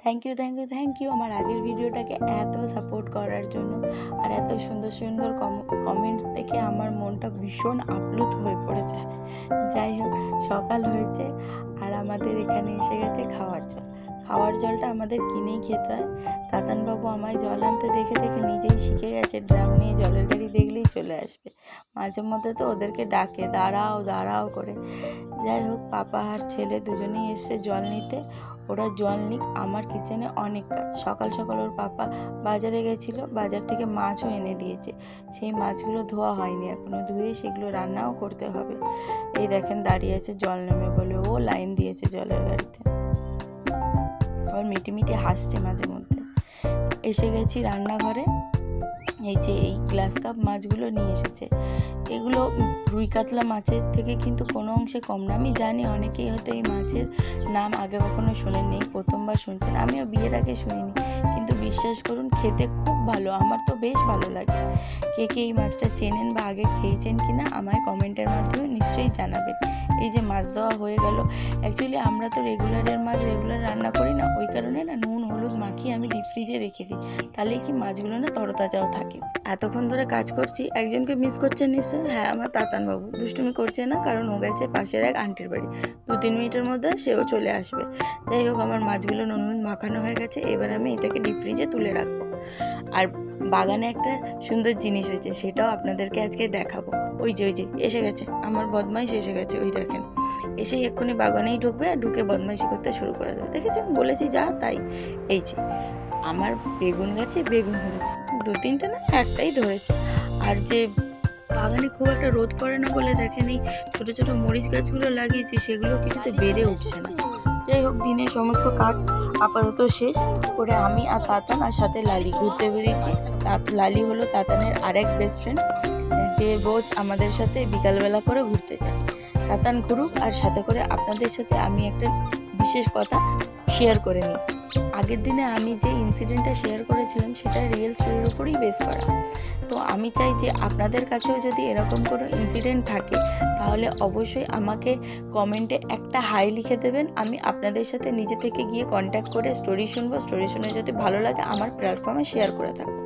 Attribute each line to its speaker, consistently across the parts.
Speaker 1: Thank you আমার আগের ভিডিওটাকে এত সাপোর্ট করার জন্য। আর এত সুন্দর সুন্দর কমেন্টস দেখে আমার মনটা ভীষণ আপ্লুত হয়ে পড়েছে। যাই হোক, সকাল হয়েছে আর আমাদের এখানে এসে গেছে খাওয়ার জলটা আমাদের কিনেই খেতে হয়। তাতানবাবু আমায় জল আনতে দেখে দেখে নিজেই শিখে গেছে, ড্রাম নিয়ে জলের গাড়ি দেখলেই চলে আসবে। মাঝে মধ্যে তো ওদেরকে ডাকে দাঁড়াও দাঁড়াও করে। যাই হোক, পাপা আর ছেলে দুজনেই এসছে জল নিতে। ওরা জল নিক, আমার কিচেনে অনেক কাজ। সকাল সকাল ওর পাপা বাজারে গেছিলো, বাজার থেকে মাছও এনে দিয়েছে। সেই মাছগুলো ধোয়া হয়নি এখনো, ধুয়ে সেগুলো রান্নাও করতে হবে। এই দেখেন দাঁড়িয়ে আছে জল নেবে বলে, ও লাইন দিয়েছে জলের গাড়িতে। আবার মিটি হাসছে মাঝে মধ্যে। এসে গেছি রান্নাঘরে। এই যে এই গ্লাস কাপ মাছগুলো নিয়ে এসেছে। এগুলো রুই কাতলা মাছের থেকে কিন্তু কোনো অংশে কম না। আমি জানি অনেকেই হয়তো এই মাছের নাম আগে কখনো শোনেননি, প্রথমবার শুনছেন। আমিও বিয়ের আগে শুনিনি, কিন্তু বিশ্বাস করুন খেতে খুব ভালো। আমার তো বেশ ভালো লাগে। কে কে এই মাছটা চেনেন বা আগে খেয়েছেন কিনা আমায় কমেন্টের মাধ্যমে নিশ্চয়ই জানাবেন। এই যে মাছ দেওয়া হয়ে গেল। অ্যাকচুয়ালি আমরা তো রেগুলারের মাছ রেগুলার রান্না করি না, ওই কারণে না নুন হলুদ মাখিয়ে আমি ডিপ ফ্রিজে রেখে দিই। তাহলে কি মাছগুলো না তরতাজাও থাকে। এতক্ষণ ধরে কাজ করছি, একজনকে মিস করছেন নিশ্চয়ই। হ্যাঁ, আমার তাতানবাবু দুষ্টুমি করছে না, কারণ ও গেছে পাশের এক আন্টির বাড়ি। 2-3 মিনিটের মধ্যে সেও চলে আসবে। যাই হোক, আমার মাছগুলো নুন মাখানো হয়ে গেছে। এবার আমি এটাকে ডিপ ফ্রিজে তুলে রাখবো। আর বাগানে একটা সুন্দর জিনিস হয়েছে, সেটাও আপনাদেরকে আজকে দেখাবো। ওই যে এসে গেছে আমার বদমাইশ, এসে গেছে। ওই দেখেন, এসে এক্ষুনি বাগানেই ঢুকবে আর ঢুকে বদমাইশি করতে শুরু করে দেবে। দেখেছেন, বলেছি যা তাই। এই যে আমার বেগুন গাছে বেগুন ধরেছে, 2-3টে না, একটাই ধরেছে। আর যে বাগানে খুব একটা রোদ পড়ে না বলে দেখেন এই ছোট ছোট মরিচ গাছগুলো লাগিয়েছি, সেগুলো কিছুতে বেড়ে উঠছে না। যাই হোক, দিনের সমস্ত কাজ আপাতত শেষ করে আমি আর তাতান আর সাথে লালি ঘুরতে বেরিয়েছি। লালি হলো তাতানের আরেক বেস্ট ফ্রেন্ড, যে রোজ আমাদের সাথে বিকালবেলা করে ঘুরতে যায়। তাতান ঘুরুক, আর সাথে করে আপনাদের সাথে আমি একটা বিশেষ কথা শেয়ার করে নিই। আগের দিনে আমি যে ইনসিডেন্টটা শেয়ার করেছিলাম সেটা রিয়েল স্টোরির উপরেই বেস করা। তো আমি চাই যে আপনাদের কাছেও যদি এরকম কোনো ইনসিডেন্ট থাকে, তাহলে অবশ্যই আমাকে কমেন্টে একটা হাই লিখে দেবেন। আমি আপনাদের সাথে নিজে থেকে গিয়ে কন্ট্যাক্ট করে স্টোরি শুনবো। স্টোরি শুনে যদি ভালো লাগে আমার প্ল্যাটফর্মে শেয়ার করে থাকবো।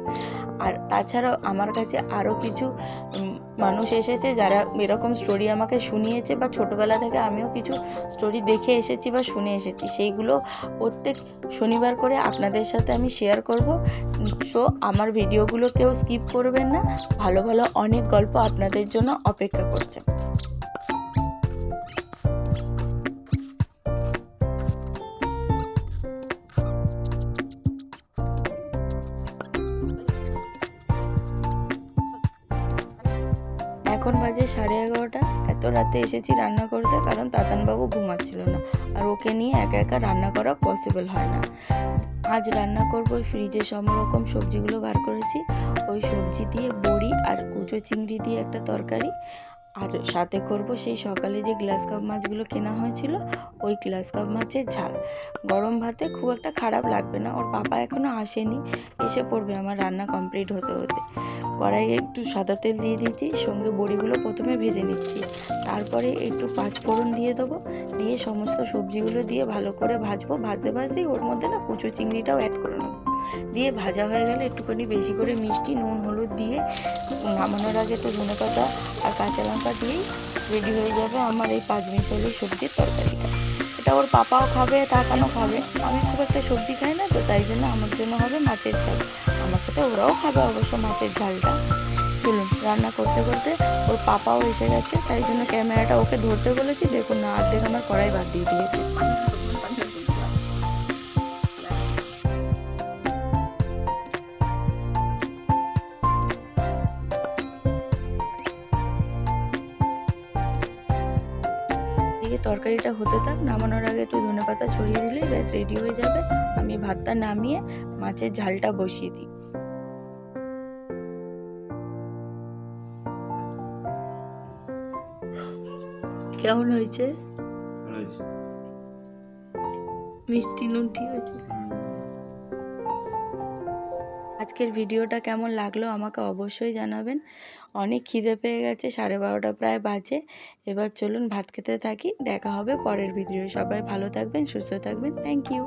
Speaker 1: আর তাছাড়াও আমার কাছে আরও কিছু মানুষ এসেছে যারা এরকম স্টোরি আমাকে শুনিয়েছে, বা ছোটোবেলা থেকে আমিও কিছু স্টোরি দেখে এসেছি বা শুনে এসেছি। সেইগুলো প্রত্যেক শনিবার করে আপনাদের সাথে আমি শেয়ার করব। সো আমার ভিডিওগুলো কেউ স্কিপ করবেন না। ভালো ভালো অনেক গল্প আপনাদের জন্য অপেক্ষা করছে। এখন বাজে 11:30। এত রাতে এসেছি রান্না করতে, কারণ তাতানবাবু ঘুমাচ্ছিল না, আর ওকে নিয়ে একা একা রান্না করা পসিবল হয় না। আজ রান্না করব, ফ্রিজে সব রকম সবজিগুলো বার করেছি। ওই সবজি দিয়ে বড়ি আর কুচো চিংড়ি দিয়ে একটা তরকারি, আর সাথে করব সেই সকালে যে গ্লাস কাপ মাছগুলো কেনা হয়েছিল, ওই গ্লাস কাপ মাছের ঝাল। গরম ভাতে খুব একটা খারাপ লাগবে না। ওর পাপা এখনও আসেনি, এসে পড়বে আমার রান্না কমপ্লিট হতে হতে। কড়াইয়ে একটু সাদা তেল দিয়ে দিয়েছি, সঙ্গে বড়িগুলো প্রথমে ভেজে নিচ্ছি। তারপরে একটু পাঁচফোড়ন দিয়ে দেবো, দিয়ে সমস্ত সবজিগুলো দিয়ে ভালো করে ভাজবো। ভাজতে ভাজতেই ওর মধ্যে না কুচো চিংড়িটাও অ্যাড করে নেবো। দিয়ে ভাজা হয়ে গেলে একটুখানি বেশি করে মিষ্টি নুন হলুদ দিয়ে নামানোর আগে একটু ধনেপাতা আর কাঁচা লঙ্কা দিয়েই রেডি হয়ে যাবে আমার এই 5 মিশালি সবজির তরকারিটা। এটা ওর পাপাও খাবে, তাকানো খাবে। আমি খুব একটা সবজি খাই না, তো তাই জন্য আমার জন্য হবে মাছের ঝাল। আমার সাথে ওরাও খাবে অবশ্য মাছের ঝালটা। চলুন, রান্না করতে করতে ওর পাপাও এসে গেছে, তাই জন্য ক্যামেরাটা ওকে ধরতে বলেছি। দেখুন না, অর্ধেক আমার কড়াই বাদ দিয়ে দিয়েছে। এদিকে তরকারিটা হতে থাক, নামানোর আগে একটু ধনেপাতা ছড়িয়ে দিলে ব্যাস রেডি হয়ে যাবে। আমি ভাতটা নামিয়ে মাছের ঝালটা বসিয়ে দিই। কেমন হয়েছে? মিষ্টি নুন ঠিক হয়েছে? আজকের ভিডিওটা কেমন লাগলো আমাকে অবশ্যই জানাবেন। অনেক খিদে পেয়ে গেছে, 12:30 প্রায় বাজে। এবার চলুন ভাত খেতে থাকি। দেখা হবে পরের ভিডিও। সবাই ভালো থাকবেন, সুস্থ থাকবেন। Thank you.